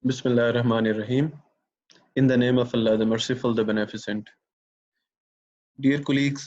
Bismillah ar-Rahman ar-Rahim. In the name of Allah, the Merciful, the Beneficent. Dear colleagues,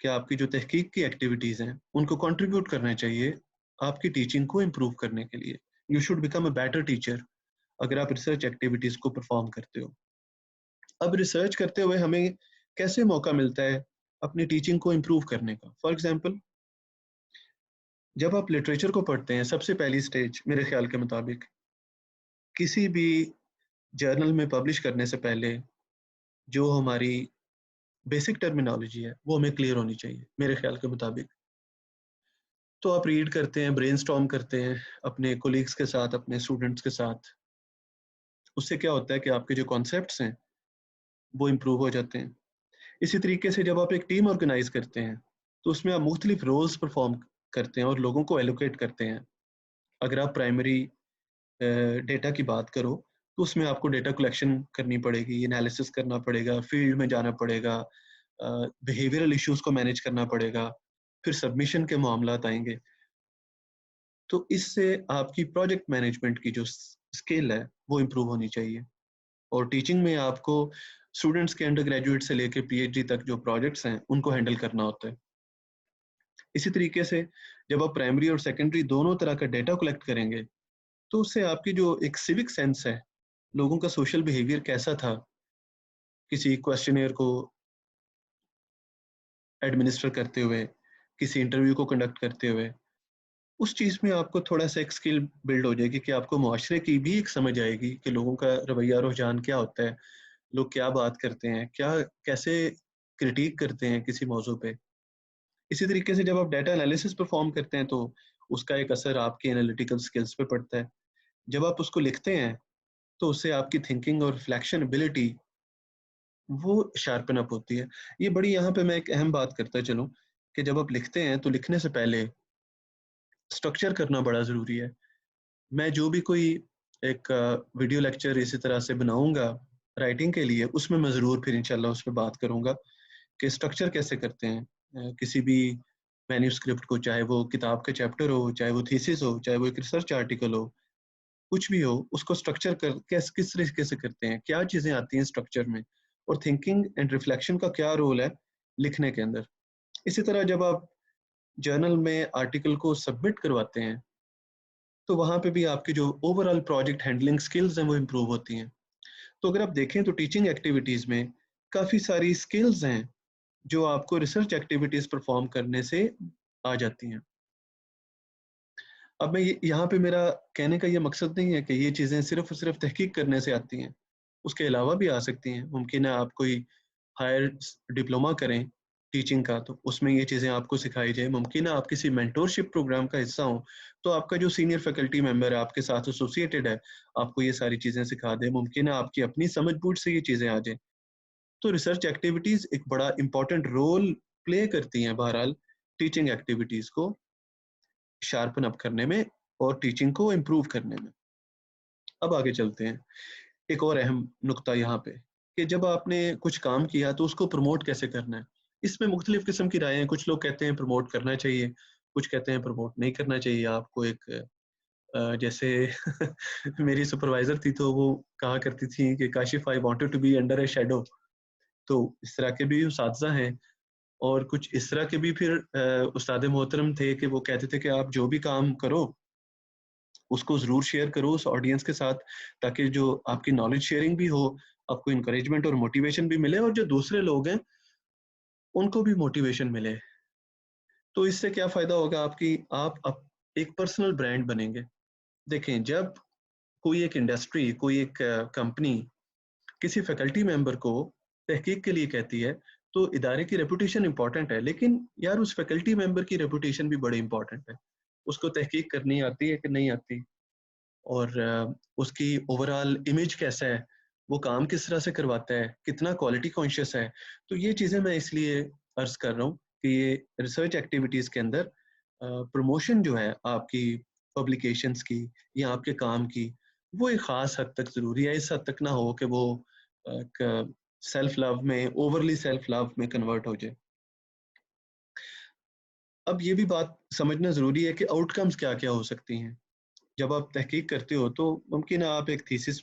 کہ آپ کی جو تحقیق کی ایکٹیویٹیز ہیں ان کو کنٹریبیوٹ کرنا چاہیے آپ کی ٹیچنگ کو امپروو کرنے کے لیے. You should become a better teacher اگر آپ ریسرچ ایکٹیویٹیز کو پرفارم کرتے ہو. اب ریسرچ کرتے ہوئے ہمیں کیسے موقع ملتا ہے اپنی ٹیچنگ کو امپروو کرنے کا؟ فار ایگزامپل جب آپ لٹریچر کو پڑھتے ہیں سب سے پہلی سٹیج میرے خیال کے مطابق کسی بھی جرنل میں پبلش کرنے سے پہلے جو ہماری بیسک ٹرمینالوجی ہے وہ ہمیں کلیئر ہونی چاہیے میرے خیال کے مطابق. تو آپ ریڈ کرتے ہیں، برین سٹارم کرتے ہیں اپنے کولیگس کے ساتھ، اپنے اسٹوڈنٹس کے ساتھ. اس سے کیا ہوتا ہے کہ آپ کے جو کانسیپٹس ہیں وہ امپروو ہو جاتے ہیں. اسی طریقے سے جب آپ ایک ٹیم آرگنائز کرتے ہیں تو اس میں آپ مختلف رولز پرفارم کرتے ہیں اور لوگوں کو ایلوکیٹ کرتے ہیں. اگر آپ پرائمری ڈیٹا کی بات کرو تو اس میں آپ کو ڈیٹا کلیکشن کرنی پڑے گی، انالیسس کرنا پڑے گا، فیلڈ میں جانا پڑے گا، بیہیویئرل ایشوز کو مینیج کرنا پڑے گا، پھر سبمیشن کے معاملات آئیں گے. تو اس سے آپ کی پروجیکٹ مینجمنٹ کی جو اسکل ہے وہ امپروو ہونی چاہیے. اور ٹیچنگ میں آپ کو اسٹوڈنٹس کے انڈر گریجویٹ سے لے کے پی ایچ ڈی تک جو پروجیکٹس ہیں ان کو ہینڈل کرنا ہوتا ہے. اسی طریقے سے جب آپ پرائمری اور سیکنڈری دونوں طرح کا ڈیٹا کلیکٹ کریں گے تو اس سے آپ کی جو ایک سیوک سینس ہے، لوگوں کا سوشل بیہیویئر کیسا تھا کسی کویسچنئر کو ایڈمنسٹر کرتے ہوئے، کسی انٹرویو کو کنڈکٹ کرتے ہوئے، اس چیز میں آپ کو تھوڑا سا ایک اسکل بلڈ ہو جائے گی کہ آپ کو معاشرے کی بھی ایک سمجھ آئے گی کہ لوگوں کا رویہ رجحان کیا ہوتا ہے، لوگ کیا بات کرتے ہیں، کیسے کرٹیک کرتے ہیں کسی موضوع پہ. اسی طریقے سے جب آپ ڈیٹا انالیسس پرفارم کرتے ہیں تو اس کا ایک اثر آپ کی انالیٹیکل سکلز پہ پڑتا ہے. جب آپ اس کو لکھتے ہیں تو اس سے آپ کی تھنکنگ اور ریفلیکشن ابیلٹی وہ شارپن اپ ہوتی ہے. یہ بڑی یہاں پہ میں ایک اہم بات کرتا چلوں کہ جب آپ لکھتے ہیں تو لکھنے سے پہلے اسٹرکچر کرنا بڑا ضروری ہے. میں جو بھی کوئی ایک ویڈیو لیکچر اسی طرح سے بناؤں گا رائٹنگ کے لیے، اس میں میں ضرور پھر انشاءاللہ اس پہ بات کروں گا کہ اسٹرکچر کیسے کرتے ہیں کسی بھی مینیوسکرپٹ کو، چاہے وہ کتاب کا چیپٹر ہو، چاہے وہ تھیسس ہو، چاہے وہ ایک ریسرچ آرٹیکل ہو، کچھ بھی ہو، اس کو اسٹرکچر کس طریقے سے کرتے ہیں، کیا چیزیں آتی ہیں اسٹرکچر میں، اور تھنکنگ اینڈ ریفلیکشن کا کیا رول ہے لکھنے کے اندر. اسی طرح جب آپ جرنل میں آرٹیکل کو سبمٹ کرواتے ہیں تو وہاں پہ بھی آپ کی جو over all project handling skills ہیں وہ امپروو ہوتی ہیں. تو اگر آپ دیکھیں تو ٹیچنگ ایکٹیویٹیز میں کافی ساری سکلز ہیں جو آپ کو ریسرچ ایکٹیویٹیز پرفارم کرنے سے آ جاتی ہیں. اب میں یہاں پہ میرا کہنے کا یہ مقصد نہیں ہے کہ یہ چیزیں صرف اور صرف تحقیق کرنے سے آتی ہیں، اس کے علاوہ بھی آ سکتی ہیں. ممکن ہے آپ کوئی ہائر ڈپلوما کریں ٹیچنگ کا تو اس میں یہ چیزیں آپ کو سکھائی جائے. ممکن ہے آپ کسی مینٹورشپ پروگرام کا حصہ ہوں تو آپ کا جو سینئر فیکلٹی ممبر ہے آپ کے ساتھ ایسوسیٹڈ ہے آپ کو یہ ساری چیزیں سکھا دے. ممکن ہے آپ کی اپنی سمجھ بوجھ سے یہ چیزیں آ جائیں. تو ریسرچ ایکٹیویٹیز ایک بڑا امپورٹنٹ رول پلے کرتی ہیں بہرحال ٹیچنگ ایکٹیویٹیز کو شارپن اپ کرنے میں اور ٹیچنگ کو امپروو کرنے میں. اب آگے چلتے ہیں. ایک اور اہم نقطہ یہاں پہ کہ جب آپ نے کچھ کام کیا تو اس کو پروموٹ کیسے کرنا ہے. اس میں مختلف قسم کی رائے ہیں. کچھ لوگ کہتے ہیں پروموٹ کرنا چاہیے، کچھ کہتے ہیں پروموٹ نہیں کرنا چاہیے. آپ کو ایک جیسے میری سپروائزر تھی تو وہ کہا کرتی تھی کہ Kashif I wanted to be under a shadow. تو اس طرح کے بھی اساتذہ ہیں اور کچھ اس طرح کے بھی پھر استاد محترم تھے کہ وہ کہتے تھے کہ آپ جو بھی کام کرو اس کو ضرور شیئر کرو اس آڈینس کے ساتھ تاکہ جو آپ کی نالج شیئرنگ بھی ہو، آپ کو انکریجمنٹ اور موٹیویشن بھی ملے اور جو دوسرے لوگ ہیں ان کو بھی موٹیویشن ملے. تو اس سے کیا فائدہ ہوگا آپ ایک پرسنل برانڈ بنیں گے. دیکھیں جب کوئی ایک انڈسٹری، کوئی ایک کمپنی کسی فیکلٹی ممبر کو تحقیق کے لیے کہتی ہے تو ادارے کی ریپوٹیشن امپورٹنٹ ہے، لیکن یار اس فیکلٹی ممبر کی ریپوٹیشن بھی بڑی امپورٹنٹ ہے. اس کو تحقیق کرنی آتی ہے کہ نہیں آتی، اور اس کی اوور آل امیج کیسا ہے، وہ کام کس طرح سے کرواتا ہے، کتنا کوالٹی کانشیس ہے. تو یہ چیزیں میں اس لیے عرض کر رہا ہوں کہ یہ ریسرچ ایکٹیویٹیز کے اندر پروموشن جو ہے آپ کی پبلیکیشنز کی یا آپ کے کام کی وہ ایک خاص حد تک ضروری ہے. اس حد تک نہ ہو کہ وہ سیلف لو میں اوورلی سیلف لو میں کنورٹ ہو جائے. اب یہ بھی بات سمجھنا ضروری ہے کہ آؤٹ کمز کیا کیا ہو سکتی ہیں. جب آپ تحقیق کرتے ہو تو ممکن ہے آپ ایک تھیسس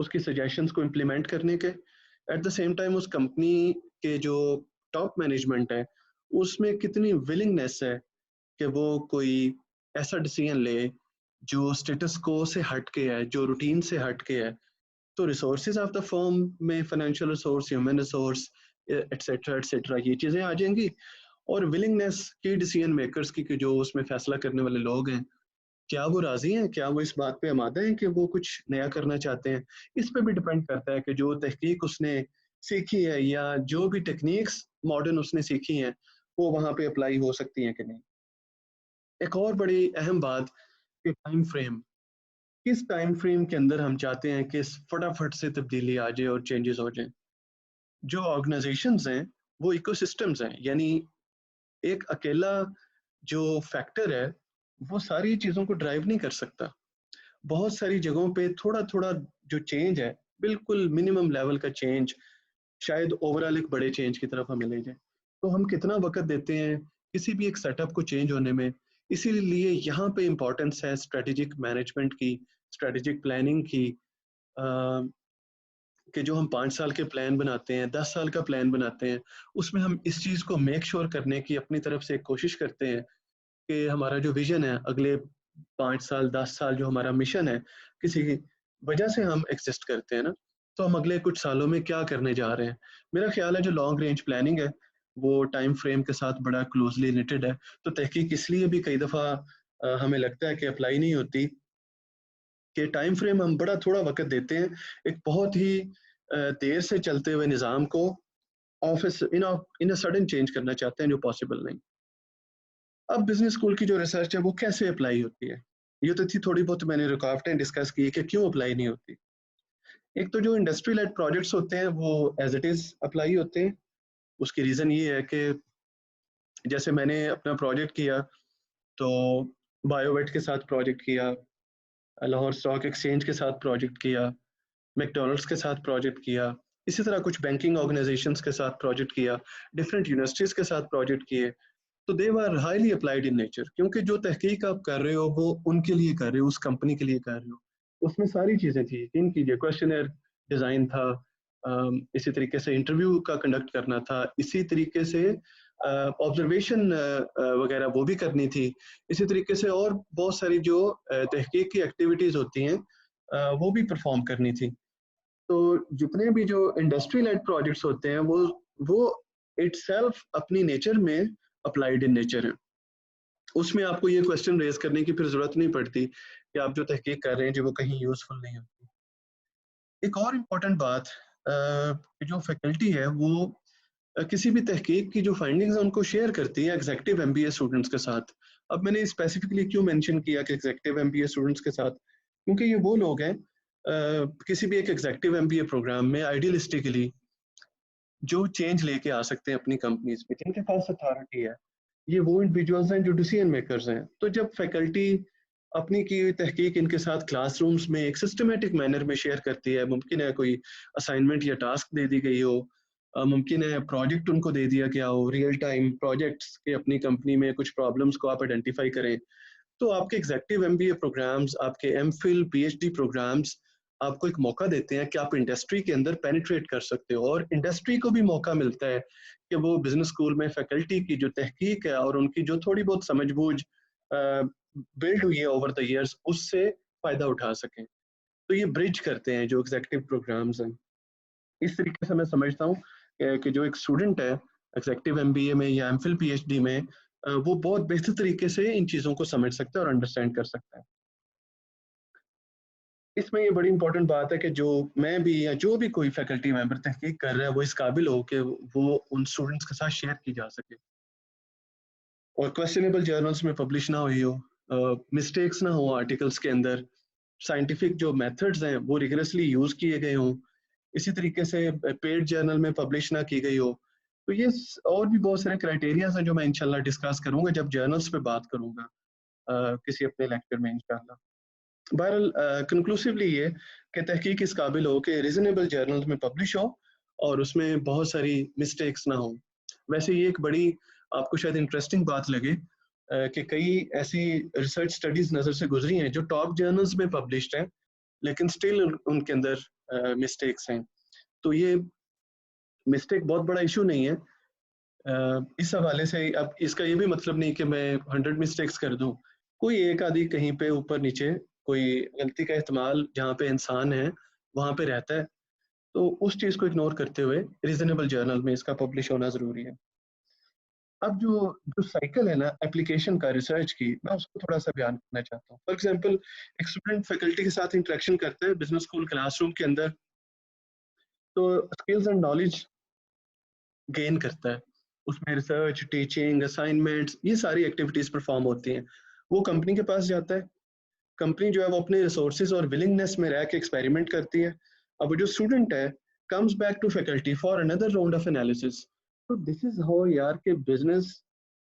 اس کی سجیشنز کو امپلیمنٹ کرنے کے. ایٹ دا سیم ٹائم اس کمپنی کے جو ٹاپ مینجمنٹ ہے اس میں کتنی ولنگنیس ہے کہ وہ کوئی ایسا ڈیسیژن لے جو اسٹیٹس کو سے ہٹ کے ہے, جو روٹین سے ہٹ کے ہے. تو ریسورسز آف دا فرم میں financial resource, human resource et cetera et cetera یہ چیزیں آ جائیں گی, اور ولنگنیس کی ڈیسیژن میکرز کی کہ جو اس میں فیصلہ کرنے والے لوگ ہیں کیا وہ راضی ہیں, کیا وہ اس بات پہ آمادہ ہیں کہ وہ کچھ نیا کرنا چاہتے ہیں. اس پہ بھی ڈپینڈ کرتا ہے کہ جو تحقیق اس نے سیکھی ہے یا جو بھی ٹیکنیکس ماڈرن اس نے سیکھی ہیں وہ وہاں پہ اپلائی ہو سکتی ہیں کہ نہیں. ایک اور بڑی اہم بات کہ ٹائم فریم, کس ٹائم فریم کے اندر ہم چاہتے ہیں کہ فٹافٹ سے تبدیلی آ جائے اور چینجز ہو جائیں. جو آرگنائزیشنز ہیں وہ ایکو سسٹمز ہیں, یعنی ایک اکیلا جو فیکٹر ہے وہ ساری چیزوں کو ڈرائیو نہیں کر سکتا. بہت ساری جگہوں پہ تھوڑا تھوڑا جو چینج ہے, بالکل منیمم لیول کا چینج شاید اوورال ایک بڑے چینج کی طرف ہمیں لے جائے. تو ہم کتنا وقت دیتے ہیں کسی بھی ایک سیٹ اپ کو چینج ہونے میں. اسی لیے یہاں پہ امپورٹنس ہے اسٹریٹجک مینجمنٹ کی, اسٹریٹجک پلاننگ کی, کہ جو ہم 5 سال کے پلان بناتے ہیں, 10 سال کا پلان بناتے ہیں, اس میں ہم اس چیز کو میک شور کرنے کی اپنی طرف سے کوشش کرتے ہیں کہ ہمارا جو ویژن ہے اگلے 5 سال 10 سال جو ہمارا مشن ہے کسی وجہ سے ہم ایگزسٹ کرتے ہیں نا, تو ہم اگلے کچھ سالوں میں کیا کرنے جا رہے ہیں. میرا خیال ہے جو لانگ رینج پلاننگ ہے وہ ٹائم فریم کے ساتھ بڑا کلوزلی ریلیٹڈ ہے. تو تحقیق اس لیے بھی کئی دفعہ ہمیں لگتا ہے کہ اپلائی نہیں ہوتی کہ ٹائم فریم ہم بڑا تھوڑا وقت دیتے ہیں ایک بہت ہی دیر سے چلتے ہوئے نظام کو آفس ان سڈن چینج کرنا چاہتے ہیں جو پاسبل نہیں. اب بزنس اسکول کی جو ریسرچ ہے وہ کیسے اپلائی ہوتی ہے, یہ تو تھی تھوڑی بہت میں نے رکاوٹیں ڈسکس کی کہ کیوں اپلائی نہیں ہوتی. ایک تو جو انڈسٹری لیڈ پروجیکٹس ہوتے ہیں وہ ایز اٹ از اپلائی ہوتے ہیں. اس کی ریزن یہ ہے کہ جیسے میں نے اپنا پروجیکٹ کیا تو بایو ویٹ کے ساتھ پروجیکٹ کیا, لاہور اسٹاک ایکسچینج کے ساتھ پروجیکٹ کیا, میک ڈونلڈس کے ساتھ پروجیکٹ کیا, اسی طرح کچھ بینکنگ آرگنائزیشنس کے ساتھ پروجیکٹ کیا, ڈفرینٹ یونیورسٹیز کے ساتھ پروجیکٹ کیے. تو they are highly applied in nature, کیونکہ جو تحقیق آپ کر رہے ہو وہ ان کے لیے کر رہے ہو, اس کمپنی کے لیے کر رہے ہو. اس میں ساری چیزیں تھیں, ان کیجیے کوشچنر ڈیزائن تھا, اسی طریقے سے انٹرویو کا کنڈکٹ کرنا تھا, اسی طریقے سے آبزرویشن وغیرہ وہ بھی کرنی تھی, اسی طریقے سے اور بہت ساری جو تحقیق کی ایکٹیویٹیز ہوتی ہیں وہ بھی پرفارم کرنی تھی. تو جتنے بھی جو انڈسٹری لیڈ پروجیکٹس ہوتے ہیں وہ اٹ سیلف اپنی نیچر میں اپلائیڈ ان نیچر ہے. اس میں آپ کو یہ کوشچن ریز کرنے کی پھر ضرورت نہیں پڑتی کہ آپ جو تحقیق کر رہے ہیں جو وہ کہیں یوزفل نہیں ہوتی. ایک اور امپورٹنٹ بات جو فیکلٹی ہے وہ کسی بھی تحقیق کی جو فائنڈنگز ہیں ان کو شیئر کرتی ہے ایگزیکٹو ایم بی اے اسٹوڈنٹس کے ساتھ. اب میں نے اسپیسیفکلی کیوں مینشن کیا کہ ایگزیکٹو ایم بی اے اسٹوڈنٹس کے ساتھ, کیونکہ یہ وہ لوگ ہیں کسی بھی ایک ایگزیکٹو ایم بی اے پروگرام میں آئیڈیلسٹکلی جو چینج لے کے آ سکتے ہیں اپنی کمپنیز میں, جن کے پاس اتھارٹی ہے. یہ وہ انڈیویجولز ہیں جو ڈیسیژن میکرز ہیں. تو جب فیکلٹی اپنی کی تحقیق ان کے ساتھ کلاس رومز میں ایک سسٹمیٹک مینر میں شیئر کرتی ہے, ممکن ہے کوئی اسائنمنٹ یا ٹاسک دے دی گئی ہو, ممکن ہے پروجیکٹ ان کو دے دیا گیا ہو, ریئل ٹائم پروجیکٹس کے اپنی کمپنی میں کچھ پرابلمس کو آپ آئیڈینٹیفائی کریں, تو آپ کے executive M B A programs, آپ کے M Phil P H D programs آپ کو ایک موقع دیتے ہیں کہ آپ انڈسٹری کے اندر پینیٹریٹ کر سکتے ہو, اور انڈسٹری کو بھی موقع ملتا ہے کہ وہ بزنس اسکول میں فیکلٹی کی جو تحقیق ہے اور ان کی جو تھوڑی بہت سمجھ بوجھ بلڈ ہوئی ہے اوور دا ایئرس اس سے فائدہ اٹھا سکیں. تو یہ برج کرتے ہیں جو ایگزیکٹو پروگرامز ہیں. اس طریقے سے میں سمجھتا ہوں کہ جو ایک اسٹوڈنٹ ہے ایگزیکٹو ایم بی اے میں یا M Phil P H D میں وہ بہت بہتر طریقے سے ان چیزوں کو سمجھ سکتا ہے اور انڈرسٹینڈ کر سکتا ہے. اس میں یہ بڑی امپورٹنٹ بات ہے کہ جو میں بھی یا جو بھی کوئی فیکلٹی ممبر تحقیق کر رہا ہے وہ اس قابل ہو کہ وہ ان اسٹوڈنٹس کے ساتھ شیئر کی جا سکے, اور کویسچنیبل جرنلس میں پبلش نہ ہوئی ہو, مسٹیکس نہ ہو آرٹیکلس کے اندر, سائنٹیفک جو میتھڈز ہیں وہ ریگرسلی یوز کیے گئے ہوں, اسی طریقے سے پیڈ جرنل میں پبلش نہ کی گئی ہو. تو یہ اور بھی بہت سارے کرائٹیریاز ہیں جو میں انشاءاللہ ڈسکس کروں گا جب جرنلس پہ بات کروں گا کسی اپنے لیکچر میں انشاءاللہ. بہرحال کنکلوسیولی یہ کہ تحقیق اس قابل ہو کہ ریزنیبل جرنلز میں پبلش ہو اور اس میں بہت ساری مسٹیکس نہ ہوں. ویسے یہ ایک بڑی آپ کو شاید انٹرسٹنگ بات لگے کہ کئی ایسی ریسرچ سٹڈیز نظر سے گزری ہیں جو ٹاپ جرنلز میں پبلشڈ ہیں لیکن سٹل ان کے اندر مسٹیکس ہیں. تو یہ مسٹیک بہت بڑا ایشو نہیں ہے. اس حوالے سے اب اس کا یہ بھی مطلب نہیں کہ میں 100 مسٹیکس کر دوں. کوئی ایک آدھی کہیں پہ اوپر نیچے کوئی غلطی کا احتمال جہاں پہ انسان ہے وہاں پہ رہتا ہے. تو اس چیز کو اگنور کرتے ہوئے ریزنیبل جرنل میں اس کا پبلش ہونا ضروری ہے. اب جو سائیکل ہے نا اپلیکیشن کا ریسرچ کی, میں اس کو تھوڑا سا بیان کرنا چاہتا ہوں. فار ایگزامپل ایک اسٹوڈنٹ فیکلٹی کے ساتھ انٹریکشن کرتا ہے بزنس اسکول کلاس روم کے اندر, تو اسکلز اینڈ نالج گین کرتا ہے. اس میں ریسرچ, ٹیچنگ, اسائنمنٹس, یہ ساری ایکٹیویٹیز پرفارم ہوتی ہیں. وہ کمپنی کے پاس جاتا ہے, کمپنی جو ہے وہ اپنے ریسورسز اور ولنگنیس میں رہ کے ایکسپیریمنٹ کرتی ہے. اب جو اسٹوڈنٹ ہے comes back to faculty for another round of analysis. So this is how یار کہ business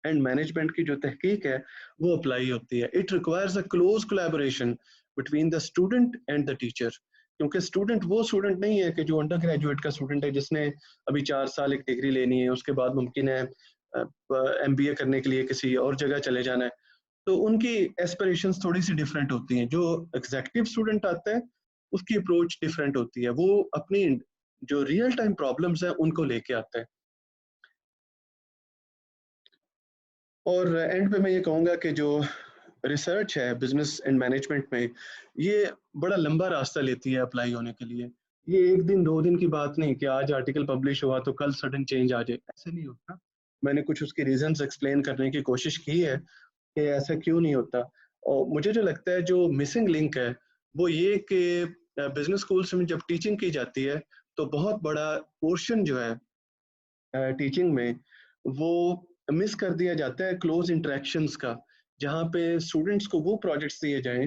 and management کی جو تحقیق ہے وہ اپلائی ہوتی ہے. It requires a close collaboration between the student and the teacher. کیونکہ اسٹوڈنٹ وہ اسٹوڈنٹ نہیں ہے کہ جو انڈر گریجویٹ کا اسٹوڈنٹ ہے جس نے ابھی 4 سال ایک ڈگری لینی ہے, اس کے بعد ممکن ہے MBA کرنے کے لیے کسی اور جگہ چلے جانا ہے. تو ان کی ایسپریشنز تھوڑی سی ڈفرینٹ ہوتی ہیں. جو ایگزیکٹو اسٹوڈنٹ آتا ہے اس کی اپروچ ڈفرینٹ ہوتی ہے, وہ اپنی جو ریئل ٹائم پرابلمس ہیں ان کو لے کے آتا ہے. اور اینڈ پہ میں یہ کہوں گا کہ جو ریسرچ ہے بزنس اینڈ مینجمنٹ میں, یہ بڑا لمبا راستہ لیتی ہے اپلائی ہونے کے لیے. یہ 1 دن 2 دن کی بات نہیں کہ آج آرٹیکل پبلش ہوا تو کل سڈن چینج آ جائے, ایسے نہیں ہوتا. میں نے کچھ اس کی ریزنز ایکسپلین کرنے کی کوشش کی ہے کہ ایسا کیوں نہیں ہوتا. اور مجھے جو لگتا ہے جو مسنگ لنک ہے وہ یہ کہ بزنس اسکولس میں جب ٹیچنگ کی جاتی ہے تو بہت بڑا پورشن جو ہے ٹیچنگ میں وہ مس کر دیا جاتا ہے کلوز انٹریکشنز کا, جہاں پہ اسٹوڈنٹس کو وہ پروجیکٹس دیے جائیں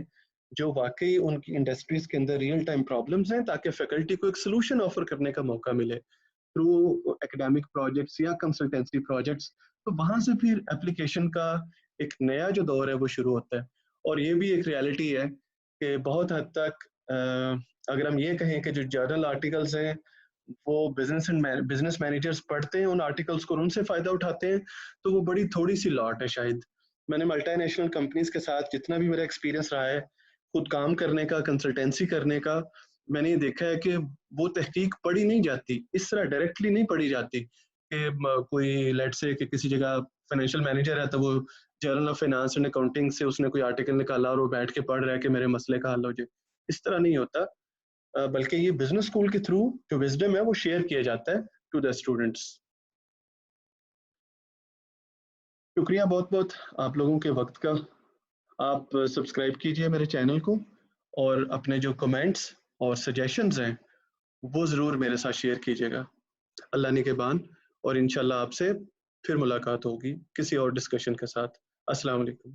جو واقعی ان کی انڈسٹریز کے اندر ریئل ٹائم پرابلمس ہیں, تاکہ فیکلٹی کو ایک سلوشن آفر کرنے کا موقع ملے تھرو اکیڈیمک پروجیکٹس یا کنسلٹنسی پروجیکٹس. تو وہاں سے پھر اپلیکیشن کا ایک نیا جو دور ہے وہ شروع ہوتا ہے. اور یہ بھی ایک ریالٹی ہے کہ بہت حد تک اگر ہم یہ کہیں کہ جو جرنل آرٹیکلس ہیں وہ بزنس مینیجرز پڑھتے ہیں ان آرٹیکلس کو اور ان سے فائدہ اٹھاتے ہیں, تو وہ بڑی تھوڑی سی لاٹ ہے شاید. میں نے ملٹی نیشنل کمپنیز کے ساتھ جتنا بھی میرا ایکسپیرینس رہا ہے خود کام کرنے کا, کنسلٹینسی کرنے کا, میں نے یہ دیکھا ہے کہ وہ تحقیق پڑھی نہیں جاتی, اس طرح ڈائریکٹلی نہیں پڑھی جاتی کہ کوئی لیٹ سے کہ کسی جگہ فائنینشیل مینیجر ہے تو وہ journal of finance and accounting سے اس نے کوئی آرٹیکل نکالا اور وہ بیٹھ کے پڑھ رہا ہے کہ میرے مسئلے کا حل ہو جائے. اس طرح نہیں ہوتا, بلکہ یہ بزنس اسکول کے تھرو جو وزڈم ہے وہ شیئر کیا جاتا ہے ٹو دا اسٹوڈنٹس. شکریہ بہت بہت آپ لوگوں کے وقت کا. آپ سبسکرائب کیجئے میرے چینل کو اور اپنے جو کمنٹس اور سجیشنز ہیں وہ ضرور میرے ساتھ شیئر کیجئے گا. اللہ نگہبان, اور انشاءاللہ آپ سے پھر ملاقات ہوگی کسی اور ڈسکشن کے ساتھ. السلام علیکم.